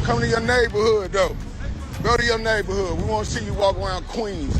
Come to your neighborhood, though. Go to your neighborhood. We want to see you walk around Queens.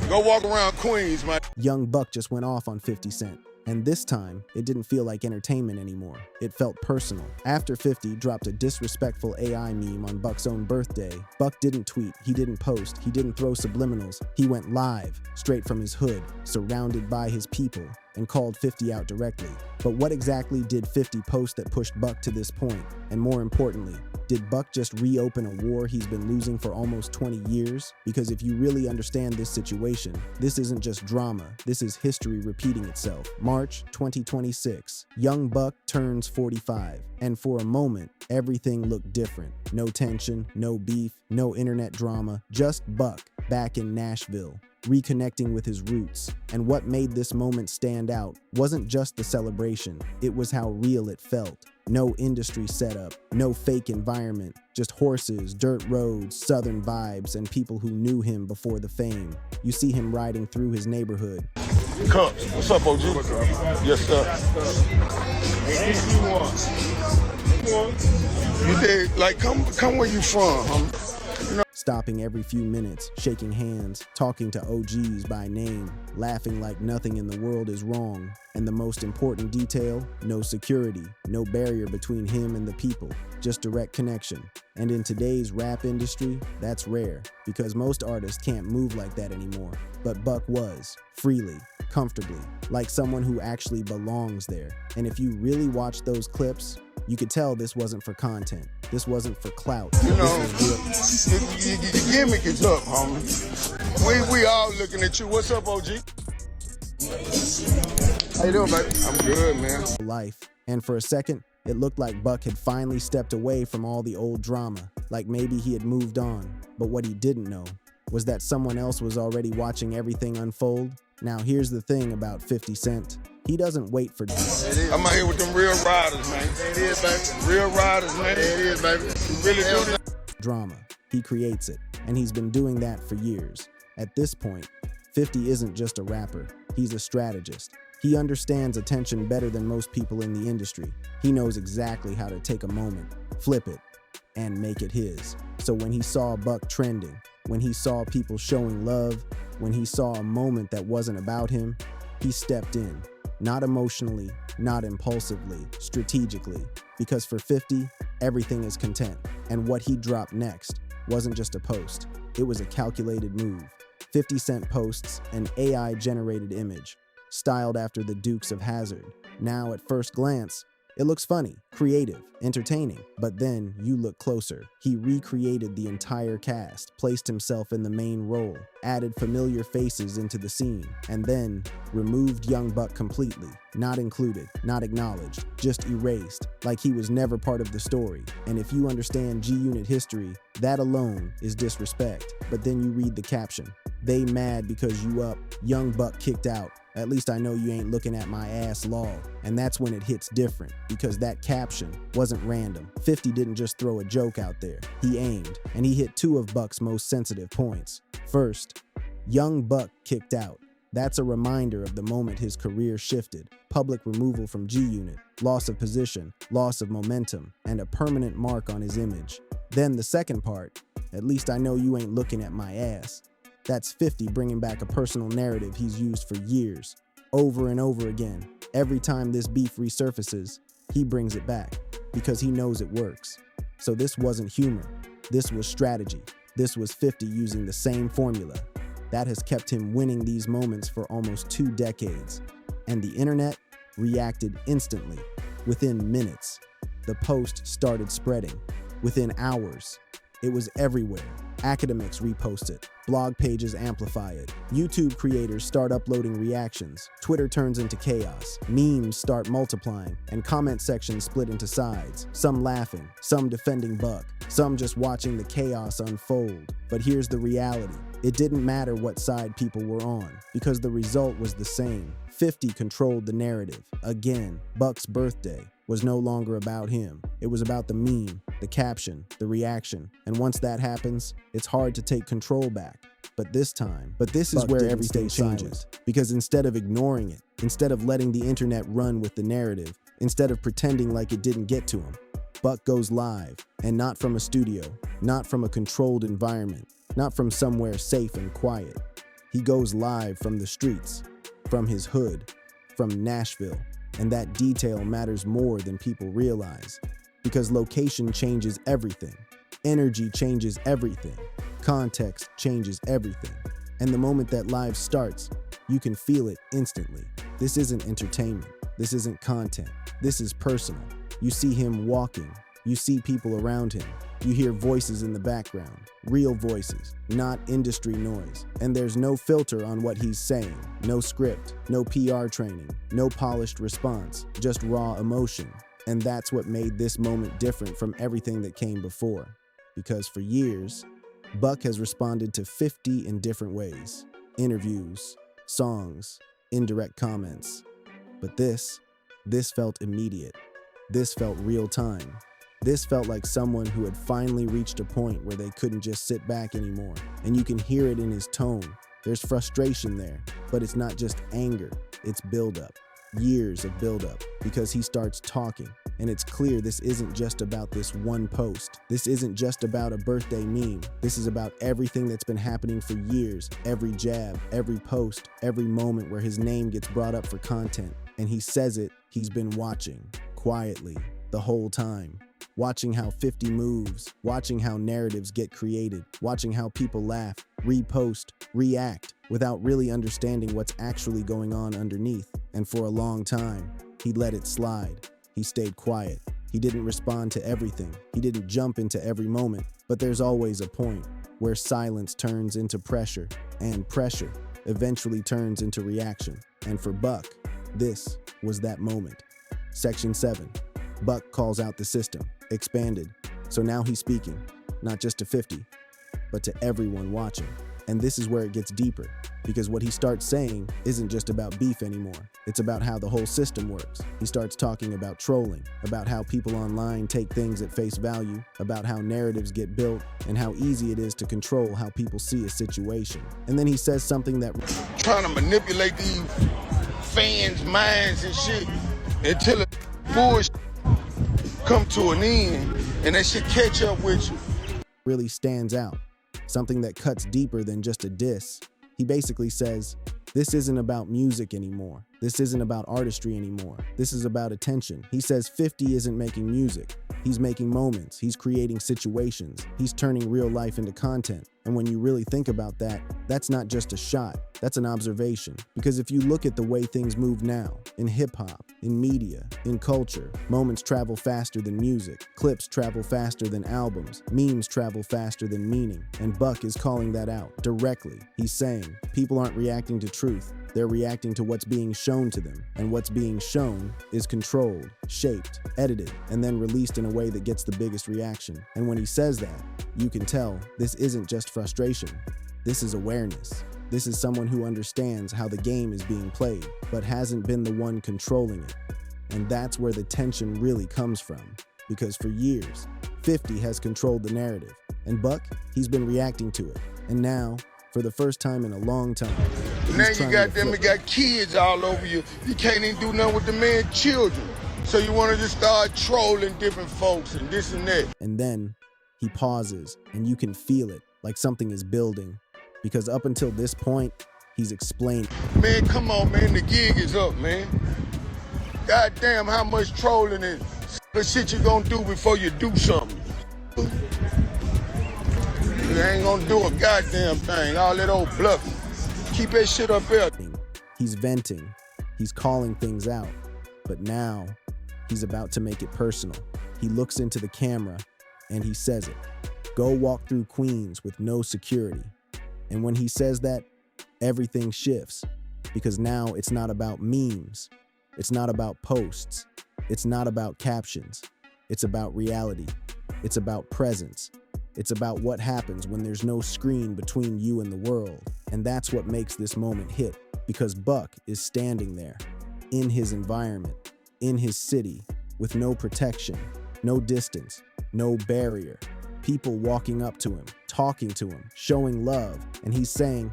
Go walk around Queens, man. Young Buck just went off on 50 Cent. And this time, it didn't feel like entertainment anymore. It felt personal. After 50 dropped a disrespectful AI meme on Buck's own birthday, Buck didn't tweet, he didn't post, he didn't throw subliminals. He went live, straight from his hood, surrounded by his people, and called 50 out directly. But what exactly did 50 post that pushed Buck to this point? And more importantly, did Buck just reopen a war he's been losing for almost 20 years? Because if you really understand this situation, this isn't just drama, this is history repeating itself. March 2026, young Buck turns 45, and for a moment, everything looked different. No tension, no beef, no internet drama, just Buck back in Nashville, reconnecting with his roots. And what made this moment stand out wasn't just the celebration, it was how real it felt. No industry setup, no fake environment, just horses, dirt roads, southern vibes, and people who knew him before the fame. You see him riding through his neighborhood. Cups, what's up, OG? What's up? Yes, sir. You did, like, come where you from, homie. Stopping every few minutes, shaking hands, talking to OGs by name, laughing like nothing in the world is wrong. And the most important detail, no security, no barrier between him and the people, just direct connection. And in today's rap industry, that's rare, because most artists can't move like that anymore. But Buck was, freely, comfortably, like someone who actually belongs there. And if you really watch those clips, you could tell this wasn't for content. This wasn't for clout. You know, your gimmick is up, homie. We all looking at you. What's up, OG? How you doing, baby? I'm good, man. Life. And for a second, it looked like Buck had finally stepped away from all the old drama, like maybe he had moved on. But what he didn't know was that someone else was already watching everything unfold. Now here's the thing about 50 Cent. He doesn't wait for... I'm out here with them real riders, man. It is, baby. Real riders, man. It is, baby. You really do this. Drama. He creates it, and he's been doing that for years. At this point, 50 isn't just a rapper. He's a strategist. He understands attention better than most people in the industry. He knows exactly how to take a moment, flip it, and make it his. So when he saw Buck trending, when he saw people showing love, when he saw a moment that wasn't about him, he stepped in. Not emotionally, not impulsively, strategically. Because for 50, everything is content. And what he dropped next wasn't just a post. It was a calculated move. 50 Cent posts an AI-generated image, styled after the Dukes of Hazzard. Now, at first glance, it looks funny, creative, entertaining. But then you look closer. He recreated the entire cast, placed himself in the main role, added familiar faces into the scene, and then removed Young Buck completely. Not included, not acknowledged, just erased, like he was never part of the story. And if you understand G-Unit history, that alone is disrespect. But then you read the caption. They mad because you up, Young Buck kicked out. At least I know you ain't looking at my ass law. And that's when it hits different, because that caption wasn't random. 50 didn't just throw a joke out there. He aimed, and he hit two of Buck's most sensitive points. First, Young Buck kicked out. That's a reminder of the moment his career shifted. Public removal from G-Unit, loss of position, loss of momentum, and a permanent mark on his image. Then the second part, at least I know you ain't looking at my ass. That's 50 bringing back a personal narrative he's used for years. Over and over again, every time this beef resurfaces, he brings it back, because he knows it works. So this wasn't humor, this was strategy. This was 50 using the same formula. That has kept him winning these moments for almost 2 decades. And the internet reacted instantly. Within minutes, the post started spreading. Within hours, it was everywhere. Academics repost it, blog pages amplify it, YouTube creators start uploading reactions, Twitter turns into chaos, memes start multiplying, and comment sections split into sides, some laughing, some defending Buck, some just watching the chaos unfold. But here's the reality. It didn't matter what side people were on, because the result was the same. 50 controlled the narrative. Again, Buck's birthday was no longer about him. It was about the meme, the caption, the reaction. And once that happens, it's hard to take control back. But this is Buck where everything changes. Because instead of ignoring it, instead of letting the internet run with the narrative, instead of pretending like it didn't get to him, Buck goes live, and not from a studio, not from a controlled environment, not from somewhere safe and quiet. He goes live from the streets, from his hood, from Nashville, and that detail matters more than people realize, because location changes everything, energy changes everything, context changes everything, and the moment that live starts, you can feel it instantly. This isn't entertainment, this isn't content, this is personal. You see him walking, you see people around him, you hear voices in the background, real voices, not industry noise. And there's no filter on what he's saying, no script, no PR training, no polished response, just raw emotion. And that's what made this moment different from everything that came before. Because for years, Buck has responded to 50 in different ways. Interviews, songs, indirect comments. But this felt immediate. This felt real time. This felt like someone who had finally reached a point where they couldn't just sit back anymore. And you can hear it in his tone. There's frustration there, but it's not just anger, it's buildup. Years of buildup, because he starts talking. And it's clear this isn't just about this one post. This isn't just about a birthday meme. This is about everything that's been happening for years. Every jab, every post, every moment where his name gets brought up for content. And he says it, he's been watching, quietly, the whole time. Watching how 50 moves, watching how narratives get created, watching how people laugh, repost, react, without really understanding what's actually going on underneath. And for a long time, he let it slide. He stayed quiet. He didn't respond to everything. He didn't jump into every moment. But there's always a point where silence turns into pressure, and pressure eventually turns into reaction. And for Buck, this was that moment. Section 7. Buck calls out the system, expanded. So now he's speaking, not just to 50, but to everyone watching. And this is where it gets deeper, because what he starts saying isn't just about beef anymore. It's about how the whole system works. He starts talking about trolling, about how people online take things at face value, about how narratives get built, and how easy it is to control how people see a situation. And then he says something that trying to manipulate these fans' minds and shit until the bullshit come to an end and that shit catch up with you. Really stands out. Something that cuts deeper than just a diss. He basically says, this isn't about music anymore. This isn't about artistry anymore. This is about attention. He says 50 isn't making music. He's making moments. He's creating situations. He's turning real life into content. And when you really think about that, that's not just a shot. That's an observation. Because if you look at the way things move now, in hip-hop, in media, in culture, moments travel faster than music. Clips travel faster than albums. Memes travel faster than meaning. And Buck is calling that out directly. He's saying, people aren't reacting to truth. They're reacting to what's being shown to them. And what's being shown is controlled, shaped, edited, and then released in a way that gets the biggest reaction. And when he says that, you can tell this isn't just frustration. This is awareness. This is someone who understands how the game is being played, but hasn't been the one controlling it. And that's where the tension really comes from. Because for years, 50 has controlled the narrative. And Buck, he's been reacting to it. And now, for the first time in a long time, now you got kids all over you. You can't even do nothing with the man's children. So you want to just start trolling different folks and this and that. And then he pauses, and you can feel it, like something is building. Because up until this point, he's explaining. Man, come on, man. The gig is up, man. God damn, how much trolling and shit you gonna do before you do something? You ain't gonna do a goddamn thing. All that old bluff. Keep that shit up there. He's venting. He's calling things out. But now, he's about to make it personal. He looks into the camera, and he says it. Go walk through Queens with no security. And when he says that, everything shifts. Because now it's not about memes. It's not about posts. It's not about captions. It's about reality. It's about presence. It's about what happens when there's no screen between you and the world. And that's what makes this moment hit. Because Buck is standing there, in his environment, in his city, with no protection, no distance, no barrier. People walking up to him, talking to him, showing love. And he's saying,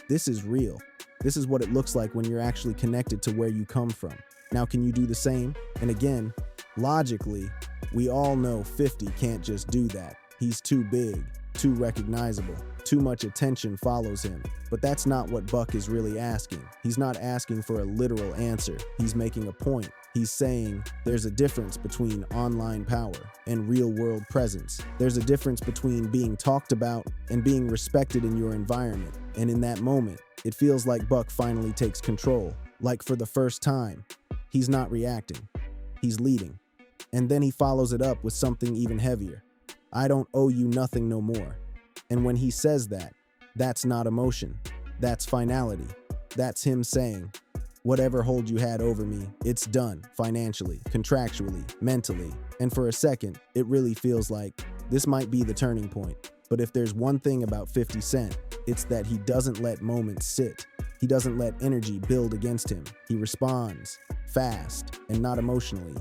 this is real. This is what it looks like when you're actually connected to where you come from. Now, can you do the same? And again, logically, We all know 50 can't just do that. He's too big, too recognizable, too much attention follows him. But that's not what Buck is really asking. He's not asking for a literal answer. He's making a point. He's saying there's a difference between online power and real-world presence. There's a difference between being talked about and being respected in your environment. And in that moment, it feels like Buck finally takes control. Like for the first time, he's not reacting. He's leading. And then he follows it up with something even heavier. I don't owe you nothing no more. And when he says that, that's not emotion. That's finality. That's him saying, whatever hold you had over me, it's done, financially, contractually, mentally. And for a second, it really feels like this might be the turning point. But if there's one thing about 50 Cent, it's that he doesn't let moments sit. He doesn't let energy build against him. He responds, fast, and not emotionally,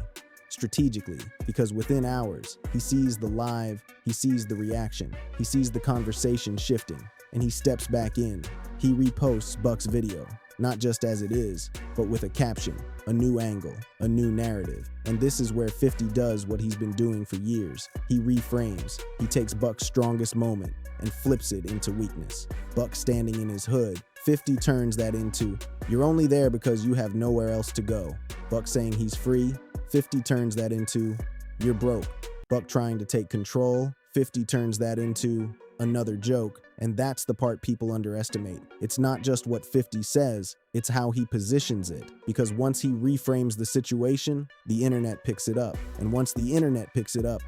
strategically, because within hours, he sees the live, he sees the reaction, he sees the conversation shifting, and he steps back in. He reposts Buck's video, not just as it is, but with a caption, a new angle, a new narrative. And this is where 50 does what he's been doing for years. He reframes. He takes Buck's strongest moment and flips it into weakness. Buck standing in his hood, 50 turns that into, you're only there because you have nowhere else to go. Buck saying he's free, 50 turns that into, you're broke. Buck trying to take control, 50 turns that into another joke. And that's the part people underestimate. It's not just what 50 says, it's how he positions it. Because once he reframes the situation, the internet picks it up. And once the internet picks it up,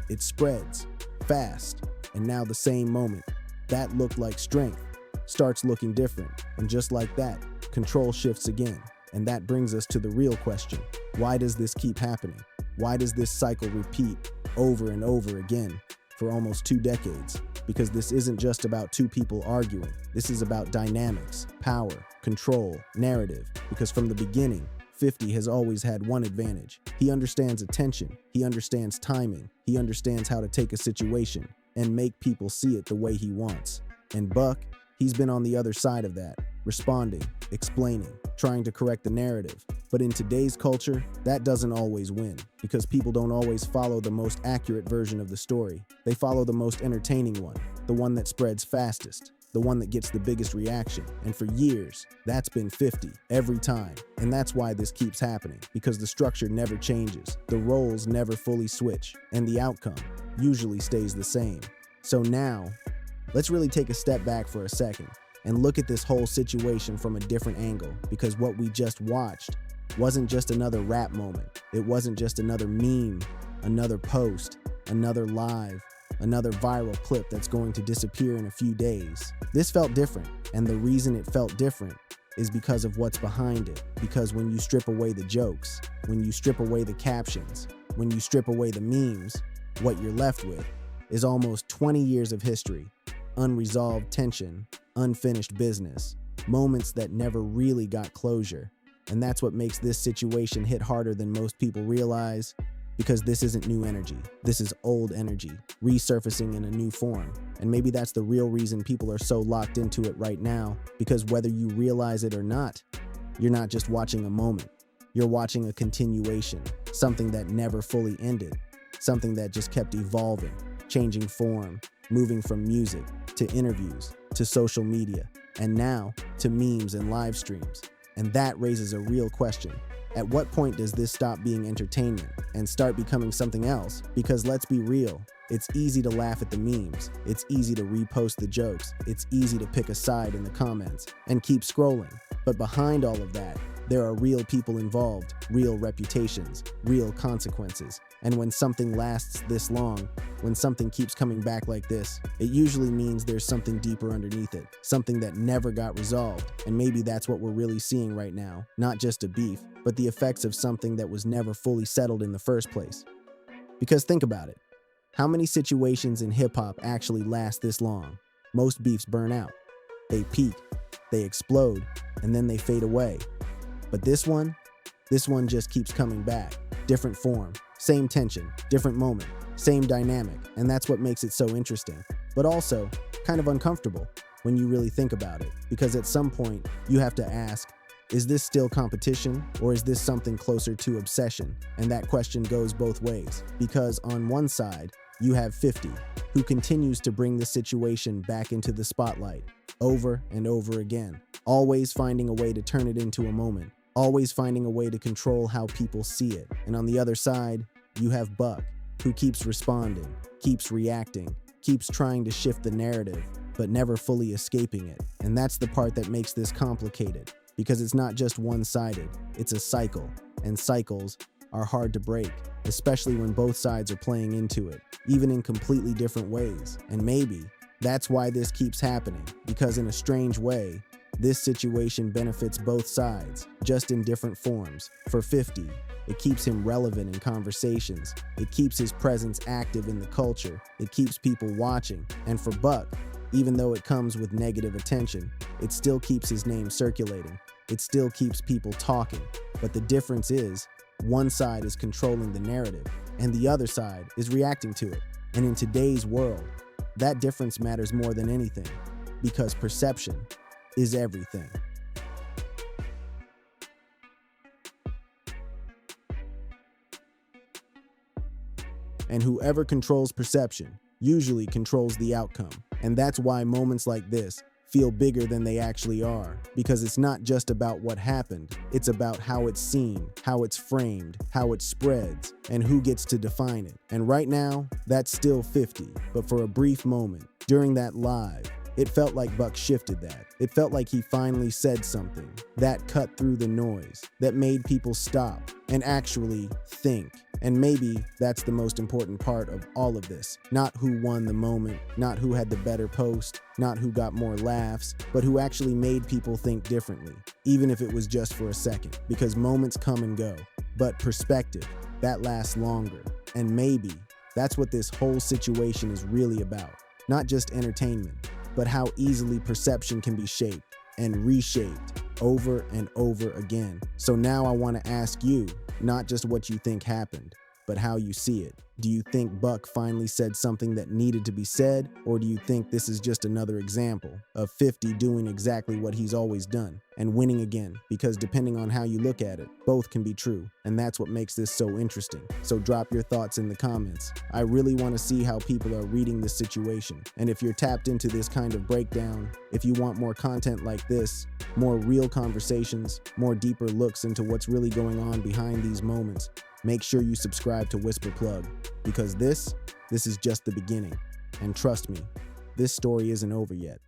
it spreads fast. And now the same moment, that looked like strength, starts looking different. And just like that, control shifts again. And that brings us to the real question. Why does this keep happening? Why does this cycle repeat over and over again for almost 2 decades? Because this isn't just about two people arguing. This is about dynamics, power, control, narrative. Because from the beginning, 50 has always had one advantage. He understands attention. He understands timing. He understands how to take a situation and make people see it the way he wants. And Buck, he's been on the other side of that, responding, explaining, trying to correct the narrative. But in today's culture, that doesn't always win, because people don't always follow the most accurate version of the story. They follow the most entertaining one, the one that spreads fastest, the one that gets the biggest reaction. And for years, that's been 50, every time. And that's why this keeps happening, because the structure never changes, the roles never fully switch, and the outcome usually stays the same. So now, let's really take a step back for a second and look at this whole situation from a different angle, because what we just watched wasn't just another rap moment. It wasn't just another meme, another post, another live, another viral clip that's going to disappear in a few days. This felt different, and the reason it felt different is because of what's behind it. Because when you strip away the jokes, when you strip away the captions, when you strip away the memes, what you're left with is almost 20 years of history, unresolved tension, unfinished business, moments that never really got closure. And that's what makes this situation hit harder than most people realize, because this isn't new energy. This is old energy, resurfacing in a new form. And maybe that's the real reason people are so locked into it right now, because whether you realize it or not, you're not just watching a moment. You're watching a continuation, something that never fully ended, something that just kept evolving, changing form, moving from music to interviews to social media, and now to memes and live streams. And that raises a real question. At what point does this stop being entertainment and start becoming something else? Because let's be real, it's easy to laugh at the memes, it's easy to repost the jokes, it's easy to pick a side in the comments and keep scrolling. But behind all of that, there are real people involved, real reputations, real consequences. And when something lasts this long, when something keeps coming back like this, it usually means there's something deeper underneath it, something that never got resolved. And maybe that's what we're really seeing right now, not just a beef, but the effects of something that was never fully settled in the first place. Because think about it, how many situations in hip-hop actually last this long? Most beefs burn out. They peak, they explode, and then they fade away. But this one just keeps coming back. Different form, same tension, different moment, same dynamic. And that's what makes it so interesting, but also kind of uncomfortable when you really think about it. Because at some point, you have to ask, Is this still competition, or is this something closer to obsession? And that question goes both ways, because on one side, you have 50, who continues to bring the situation back into the spotlight, over and over again, always finding a way to turn it into a moment, always finding a way to control how people see it. And on the other side, you have Buck, who keeps responding, keeps reacting, keeps trying to shift the narrative, but never fully escaping it. And that's the part that makes this complicated, because it's not just one-sided, it's a cycle, and cycles are hard to break, especially when both sides are playing into it, even in completely different ways. And maybe that's why this keeps happening, because in a strange way, this situation benefits both sides, just in different forms. For 50, it keeps him relevant in conversations, it keeps his presence active in the culture, it keeps people watching. And for Buck, even though it comes with negative attention, it still keeps his name circulating, it still keeps people talking. But the difference is, one side is controlling the narrative, and the other side is reacting to it. And in today's world, that difference matters more than anything, because perception is everything. And whoever controls perception usually controls the outcome. And that's why moments like this feel bigger than they actually are, because it's not just about what happened, it's about how it's seen, how it's framed, how it spreads, and who gets to define it. And right now, that's still 50, but for a brief moment, during that live, it felt like Buck shifted that. It felt like he finally said something that cut through the noise, that made people stop and actually think. And maybe that's the most important part of all of this. Not who won the moment, not who had the better post, not who got more laughs, but who actually made people think differently, even if it was just for a second. Because moments come and go, but perspective, that lasts longer. And maybe that's what this whole situation is really about. Not just entertainment, but how easily perception can be shaped and reshaped over and over again. So now I want to ask you, not just what you think happened, but how you see it. Do you think Buck finally said something that needed to be said, or do you think this is just another example of 50 doing exactly what he's always done and winning again? Because depending on how you look at it, both can be true, and that's what makes this so interesting. So drop your thoughts in the comments. I really want to see how people are reading this situation, and if you're tapped into this kind of breakdown, if you want more content like this, more real conversations, more deeper looks into what's really going on behind these moments, make sure you subscribe to Whisper Plug, because this is just the beginning. And trust me, this story isn't over yet.